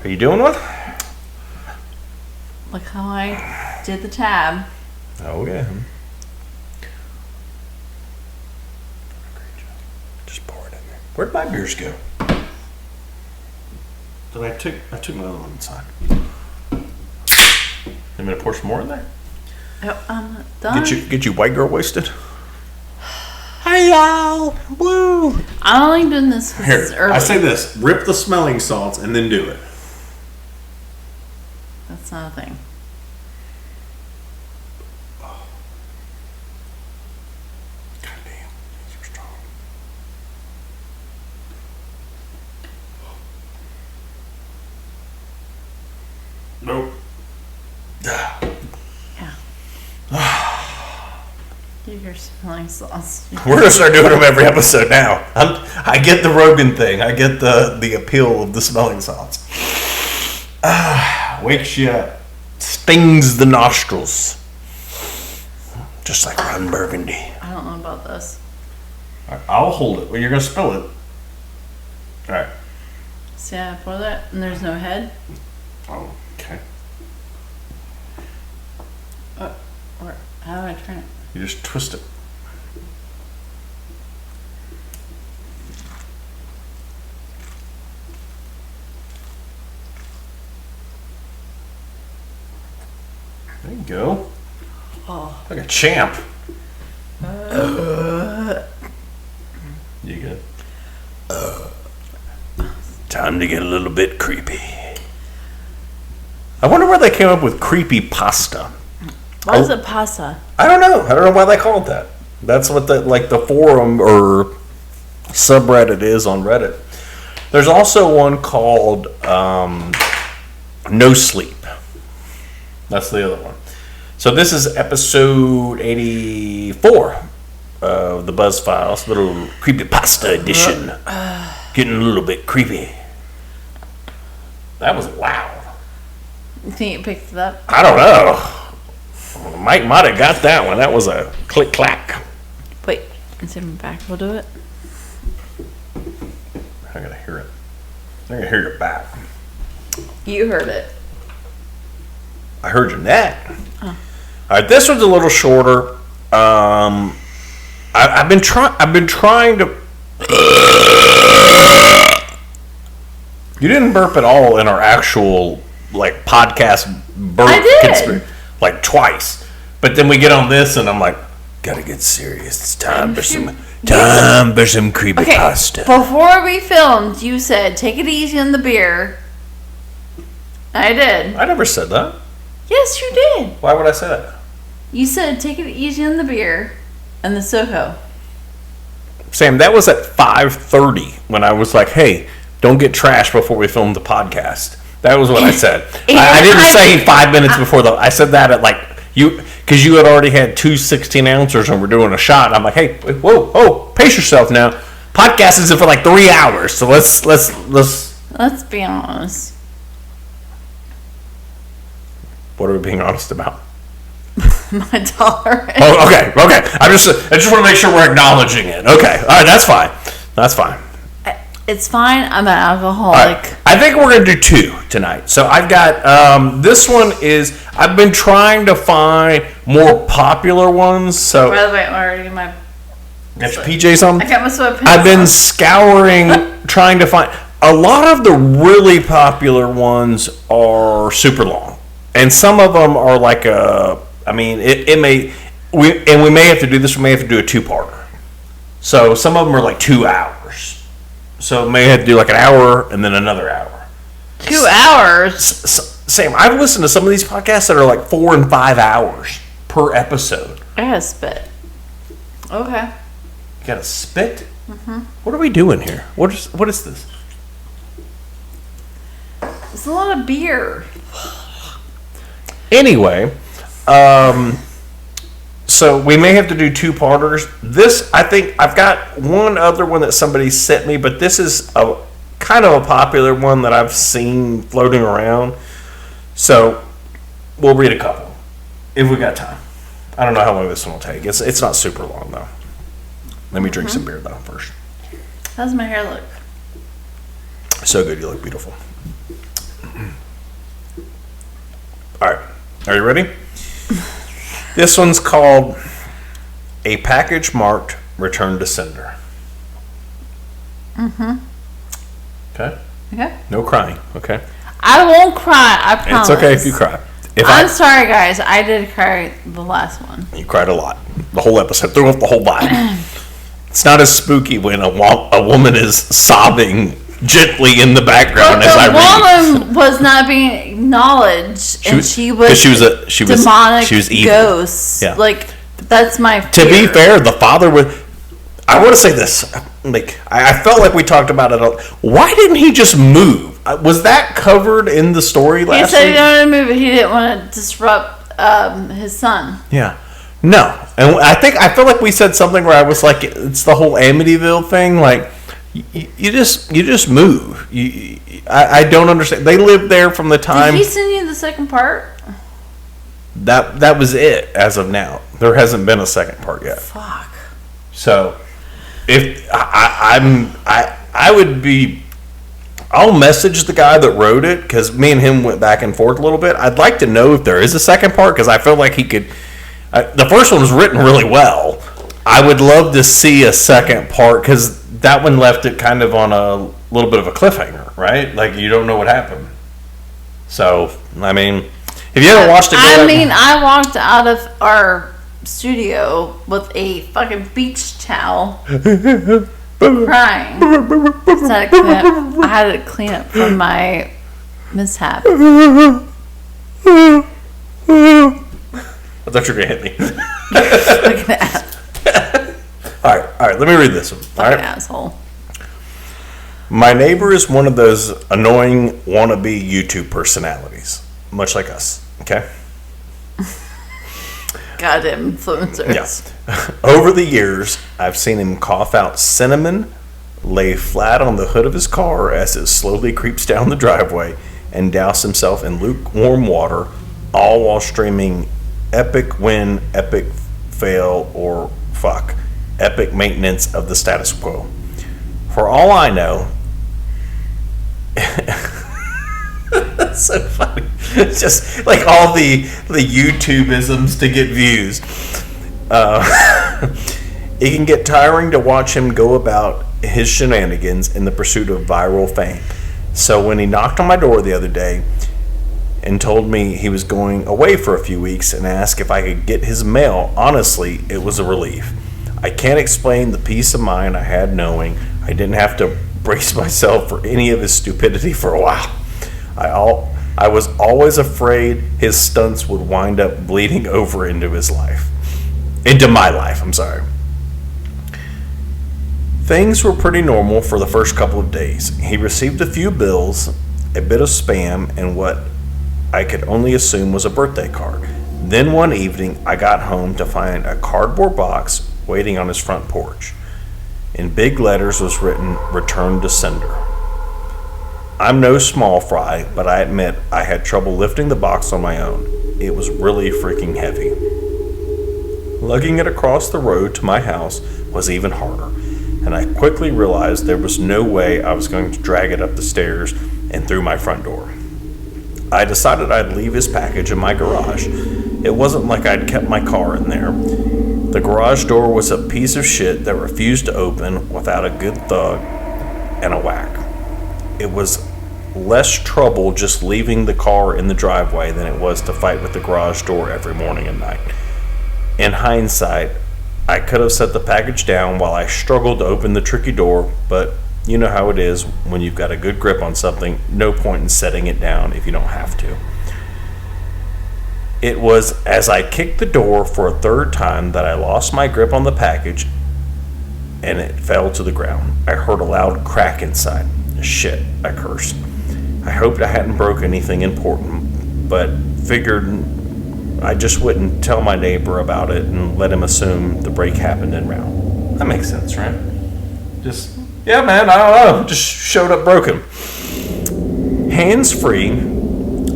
Are you doing one? Look how I did the tab. Oh, yeah. Just pour it in there. Where'd my beers go? Then I took my other one inside. You want me to pour some more in there? Oh, I'm not done. Get you white girl wasted? Hey y'all! Woo! I'm only doing this because it's early. I say this: rip the smelling salts and then do it. That's not a thing. God damn, these are strong. Nope. Do your smelling sauce. We're gonna start doing them every episode now. I get the Rogan thing. I get the appeal of the smelling salts. Wakes you up, stings the nostrils, just like Ron Burgundy. I don't know about this. All right, I'll hold it. Well, you're gonna spill it. All right. See how I pour that, and there's no head. Oh, okay. Or how do I turn it? You just twist it. There you go. Oh. Like a champ. You good? Time to get a little bit creepy. I wonder where they came up with creepy pasta. Why is it pasta? I don't know. I don't know why they call it that. That's what the forum or subreddit is on Reddit. There's also one called No Sleep. That's the other one. So this is episode 84 of the Buzz Files, little creepypasta edition. Getting a little bit creepy. That was loud. You think it picked it up? I don't know. Mike might have got that one. That was a click clack. Wait, it's in my back. We'll do it. I'm gonna hear it. I'm gonna hear your back. You heard it. I heard your neck. Oh. All right, this one's a little shorter. I've been trying to. You didn't burp at all in our actual podcast burp. I did. Like twice, but then we get on this, and I'm like, gotta get serious. It's time for some creepy pasta. Before we filmed, you said take it easy on the beer. I did. I never said that. Yes, you did. Why would I say that? You said take it easy on the beer and the Soho. Sam, that was at 5:30 when I was like, hey, don't get trashed before we film the podcast. That was what I said. I didn't say 5 minutes before I said that at because you had already had 2 16-ounces and we're doing a shot. I'm like, hey, whoa, pace yourself now. Podcast isn't for 3 hours, so let's be honest. What are we being honest about? My tolerance. Oh, okay. I just want to make sure we're acknowledging it. Okay, all right, that's fine. It's fine. I'm an alcoholic. Right. I think we're going to do 2 tonight. So I've got, this one is, I've been trying to find more popular ones. So by the way, I'm already in my... Got your PJs on? I got my sweatpants I've been scouring, trying to find, a lot of the really popular ones are super long. And some of them are we may have to do this, we may have to do a 2-parter. So some of them are 2 hours. So may have to do an hour and then another hour. 2 hours? Sam, I've listened to some of these podcasts that are 4 and 5 hours per episode. I gotta spit. Okay. You gotta spit? Mm-hmm. What are we doing here? What is this? It's a lot of beer. Anyway, so we may have to do 2-parters. This, I think, I've got one other one that somebody sent me, but this is a kind of a popular one that I've seen floating around. So we'll read a couple if we got time. I don't know how long this one will take. It's not super long though. Let me drink some beer though first. How's my hair look? So good, you look beautiful. Are you ready? This one's called A Package Marked Return to Sender. Mm-hmm. Okay? Okay. No crying, okay? I won't cry, I promise. It's okay if you cry. I'm sorry, guys. I did cry the last one. You cried a lot. The whole episode. Threw off the whole vibe. It's not as spooky when a woman is sobbing gently in the background as I read. The woman was not being acknowledged, and she was demonic. She was evil. Ghost. Yeah. Like, that's my fear. To be fair, the father was. I want to say this. Like, I felt like we talked about it. Why didn't he just move? Was that covered in the story last week? He said he didn't want to move, but he didn't want to disrupt his son. Yeah. No. And I feel like we said something where I was like, it's the whole Amityville thing. Like, you just move. I don't understand. They lived there from the time. Did he send you the second part? That was it as of now. There hasn't been a second part yet. Fuck. So, if I would be, I'll message the guy that wrote it because me and him went back and forth a little bit. I'd like to know if there is a second part because I feel like he could. The first one was written really well. I would love to see a second part because that one left it kind of on a little bit of a cliffhanger, right? Like you don't know what happened. So, I mean, if you haven't watched it, I walked out of our studio with a fucking beach towel, crying. I had to clean up from my mishap. I thought you were going to hit me. Look at that. All right, let me read this one. Fucking asshole. My neighbor is one of those annoying wannabe YouTube personalities, much like us, okay? Goddamn influencers. Yeah. Over the years, I've seen him cough out cinnamon, lay flat on the hood of his car as it slowly creeps down the driveway, and douse himself in lukewarm water, all while streaming epic win, epic fail, or fuck, epic maintenance of the status quo. For all I know, that's so funny. It's just like all the YouTube-isms to get views. It can get tiring to watch him go about his shenanigans in the pursuit of viral fame. So when he knocked on my door the other day and told me he was going away for a few weeks and asked if I could get his mail, honestly, it was a relief. I can't explain the peace of mind I had knowing I didn't have to brace myself for any of his stupidity for a while. I was always afraid his stunts would wind up bleeding over into my life, I'm sorry. Things were pretty normal for the first couple of days. He received a few bills, a bit of spam, and what I could only assume was a birthday card. Then one evening, I got home to find a cardboard box waiting on his front porch. In big letters was written, "Return to Sender." I'm no small fry, but I admit I had trouble lifting the box on my own. It was really freaking heavy. Lugging it across the road to my house was even harder, and I quickly realized there was no way I was going to drag it up the stairs and through my front door. I decided I'd leave his package in my garage. It wasn't like I'd kept my car in there. The garage door was a piece of shit that refused to open without a good thug and a whack. It was less trouble just leaving the car in the driveway than it was to fight with the garage door every morning and night. In hindsight, I could have set the package down while I struggled to open the tricky door, but you know how it is when you've got a good grip on something, no point in setting it down if you don't have to. It was as I kicked the door for a third time that I lost my grip on the package and it fell to the ground. I heard a loud crack inside. Shit, I cursed. I hoped I hadn't broke anything important, but figured I just wouldn't tell my neighbor about it and let him assume the break happened en route. That makes sense, right? Just, yeah, man, I don't know. Just showed up broken. Hands free,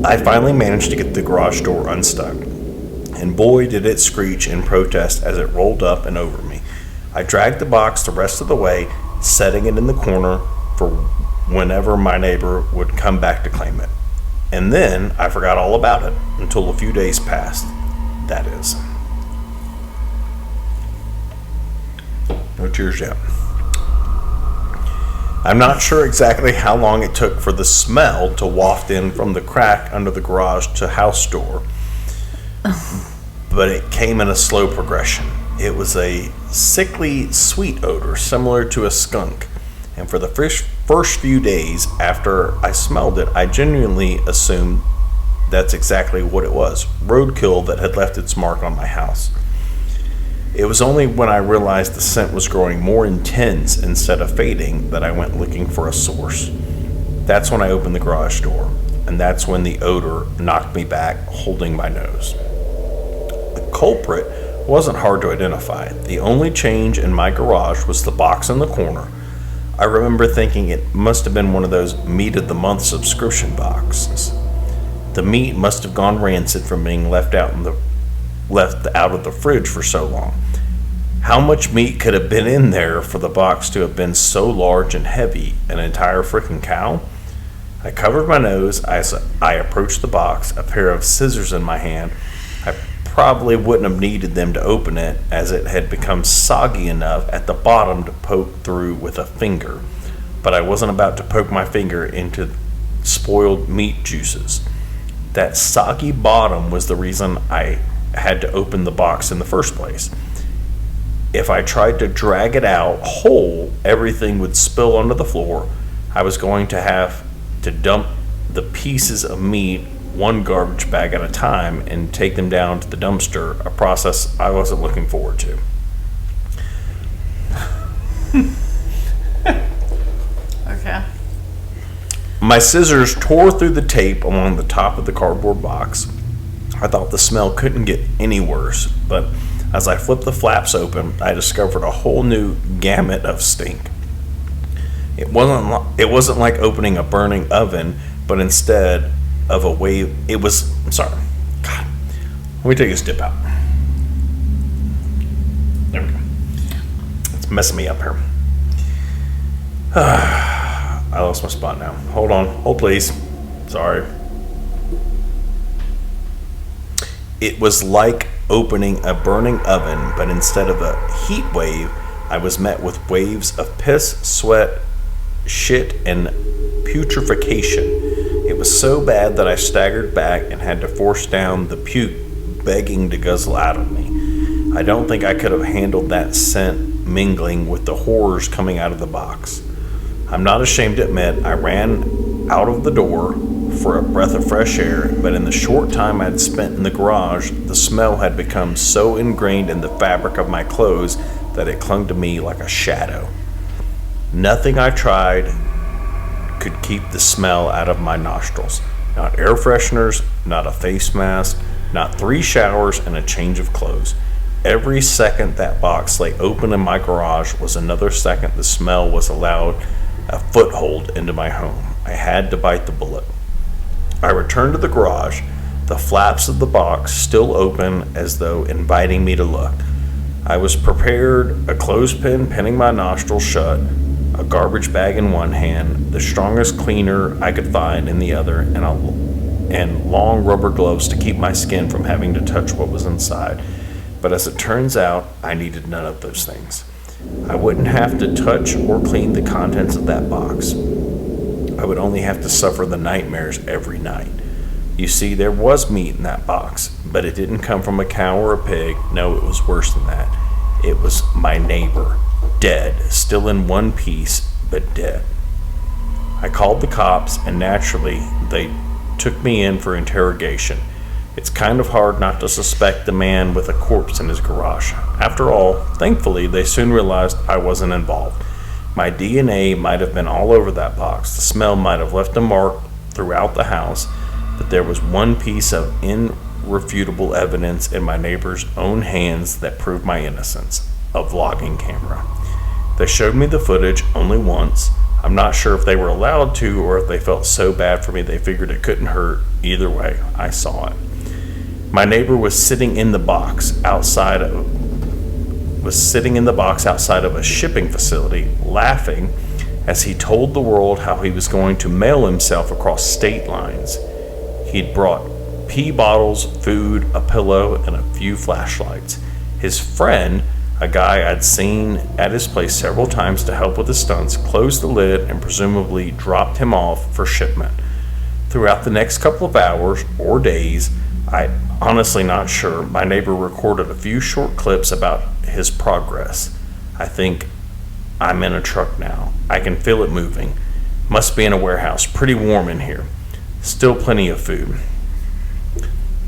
I finally managed to get the garage door unstuck. And boy, did it screech in protest as it rolled up and over me. I dragged the box the rest of the way, setting it in the corner for whenever my neighbor would come back to claim it. And then I forgot all about it until a few days passed. That is. No tears yet. I'm not sure exactly how long it took for the smell to waft in from the crack under the garage to house door, but it came in a slow progression. It was a sickly, sweet odor similar to a skunk, and for the first few days after I smelled it, I genuinely assumed that's exactly what it was, roadkill that had left its mark on my house. It was only when I realized the scent was growing more intense instead of fading that I went looking for a source. That's when I opened the garage door, and that's when the odor knocked me back, holding my nose. The culprit wasn't hard to identify. The only change in my garage was the box in the corner. I remember thinking it must have been one of those meat of the month subscription boxes. The meat must have gone rancid from being left out of the fridge for so long. How much meat could have been in there for the box to have been so large and heavy? An entire freaking cow? I covered my nose as I approached the box, a pair of scissors in my hand. I probably wouldn't have needed them to open it, as it had become soggy enough at the bottom to poke through with a finger. But I wasn't about to poke my finger into spoiled meat juices. That soggy bottom was the reason I had to open the box in the first place. If I tried to drag it out whole, everything would spill onto the floor. I was going to have to dump the pieces of meat one garbage bag at a time and take them down to the dumpster, a process I wasn't looking forward to. Okay. My scissors tore through the tape along the top of the cardboard box. I thought the smell couldn't get any worse, but as I flipped the flaps open, I discovered a whole new gamut of stink. It wasn't like opening a burning oven, but instead of a wave, God, let me take a dip out. There we go. It's messing me up here. I lost my spot now. Hold please. Sorry. It was like opening a burning oven, but instead of a heat wave, I was met with waves of piss, sweat, shit, and putrefaction. It was so bad that I staggered back and had to force down the puke, begging to guzzle out of me. I don't think I could have handled that scent mingling with the horrors coming out of the box. I'm not ashamed to admit I ran out of the door for a breath of fresh air, but in the short time I'd spent in the garage, the smell had become so ingrained in the fabric of my clothes that it clung to me like a shadow. Nothing I tried could keep the smell out of my nostrils. Not air fresheners, not a face mask, not 3 showers and a change of clothes. Every second that box lay open in my garage was another second the smell was allowed a foothold into my home. I had to bite the bullet. I returned to the garage, the flaps of the box still open as though inviting me to look. I was prepared, a clothespin pinning my nostrils shut, a garbage bag in one hand, the strongest cleaner I could find in the other, and long rubber gloves to keep my skin from having to touch what was inside. But as it turns out, I needed none of those things. I wouldn't have to touch or clean the contents of that box. I would only have to suffer the nightmares every night. You see, there was meat in that box, but it didn't come from a cow or a pig. No, it was worse than that. It was my neighbor, dead, still in one piece, but dead. I called the cops, and naturally, they took me in for interrogation. It's kind of hard not to suspect the man with a corpse in his garage. After all, thankfully, they soon realized I wasn't involved. My DNA might have been all over that box. The smell might have left a mark throughout the house, but there was one piece of irrefutable evidence in my neighbor's own hands that proved my innocence: a vlogging camera. They showed me the footage only once. I'm not sure if they were allowed to or if they felt so bad for me they figured it couldn't hurt. Either way, I saw it. My neighbor was sitting in the box outside of a shipping facility, laughing as he told the world how he was going to mail himself across state lines. He'd brought pee bottles, food, a pillow, and a few flashlights. His friend, a guy I'd seen at his place several times to help with the stunts, closed the lid and presumably dropped him off for shipment. Throughout the next couple of hours or days, I'm honestly not sure, my neighbor recorded a few short clips about his progress. I think I'm in a truck now. I can feel it moving. Must be in a warehouse. Pretty warm in here. Still plenty of food.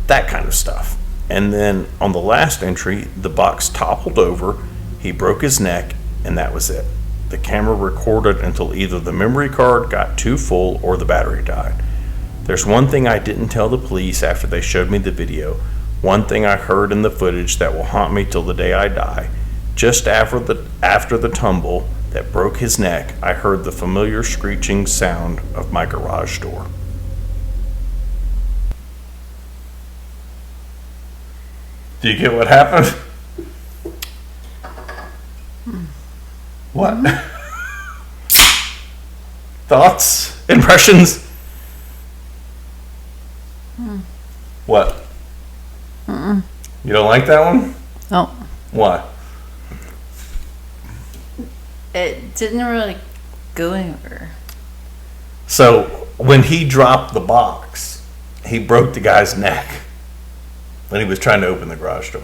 That kind of stuff. And then on the last entry, the box toppled over, he broke his neck, and that was it. The camera recorded until either the memory card got too full or the battery died. There's one thing I didn't tell the police after they showed me the video. One thing I heard in the footage that will haunt me till the day I die. Just after the tumble that broke his neck, I heard the familiar screeching sound of my garage door. Do you get what happened? What? Thoughts? Impressions? What? You don't like that one? No. Why? It didn't really go anywhere. So, when he dropped the box, he broke the guy's neck when he was trying to open the garage door.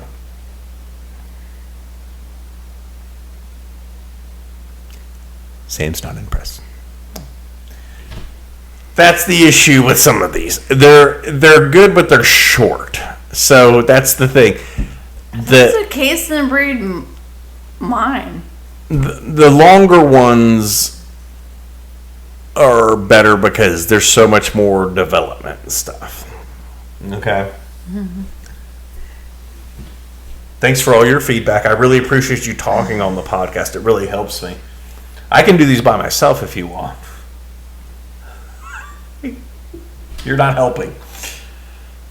Sam's not impressed. That's the issue with some of these. They're good, but they're short. So that's the thing. It's a case and breed mine. The longer ones are better because there's so much more development and stuff. Okay. Mm-hmm. Thanks for all your feedback. I really appreciate you talking on the podcast. It really helps me. I can do these by myself if you want. You're not helping.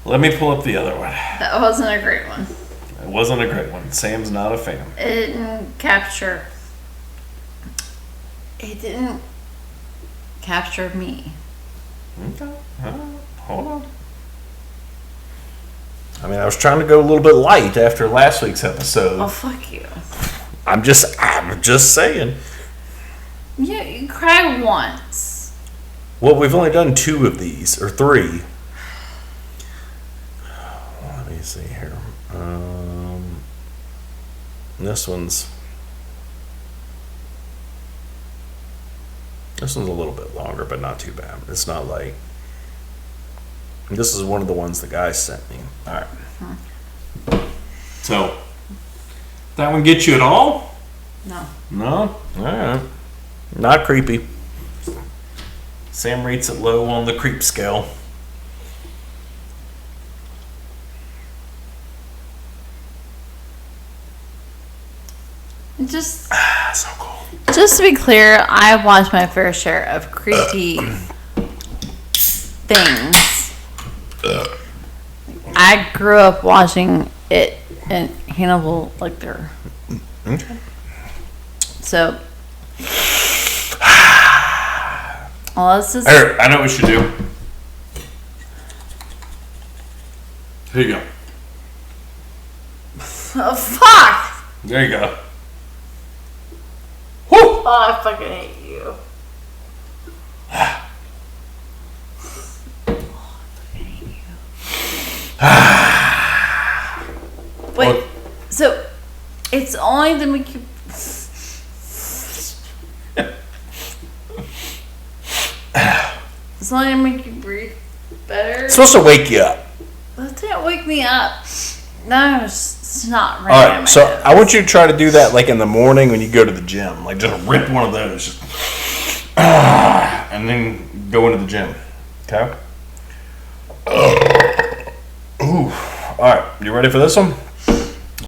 Let me pull up the other one. That wasn't a great one. It wasn't a great one. Sam's not a fan. It didn't capture. It didn't capture me. Okay. Hold on. I mean, I was trying to go a little bit light after last week's episode. Oh, fuck you. I'm just saying. Yeah, you cry once. Well, we've only done 2 of these, or 3. Let me see here. This one's a little bit longer, but not too bad. It's not like... This is one of the ones the guy sent me. All right. So, that one get you at all? No. No? All right. Not creepy. Sam rates it low on the creep scale. Just So cool. Just to be clear, I watched my fair share of creepy things. I grew up watching it and Hannibal Lecter. Okay. So, let's just. Here, I know what we should do. Here you go. Oh, fuck! There you go. Woo! Oh, I fucking hate you. Wait, so it's only to make you. It's only to make you breathe better. It's supposed to wake you up. That didn't wake me up. No, it's not right. All right, so I want you to try to do that like in the morning when you go to the gym. Like just rip one of those, just, and then go into the gym. Okay. Ooh. All right, you ready for this one?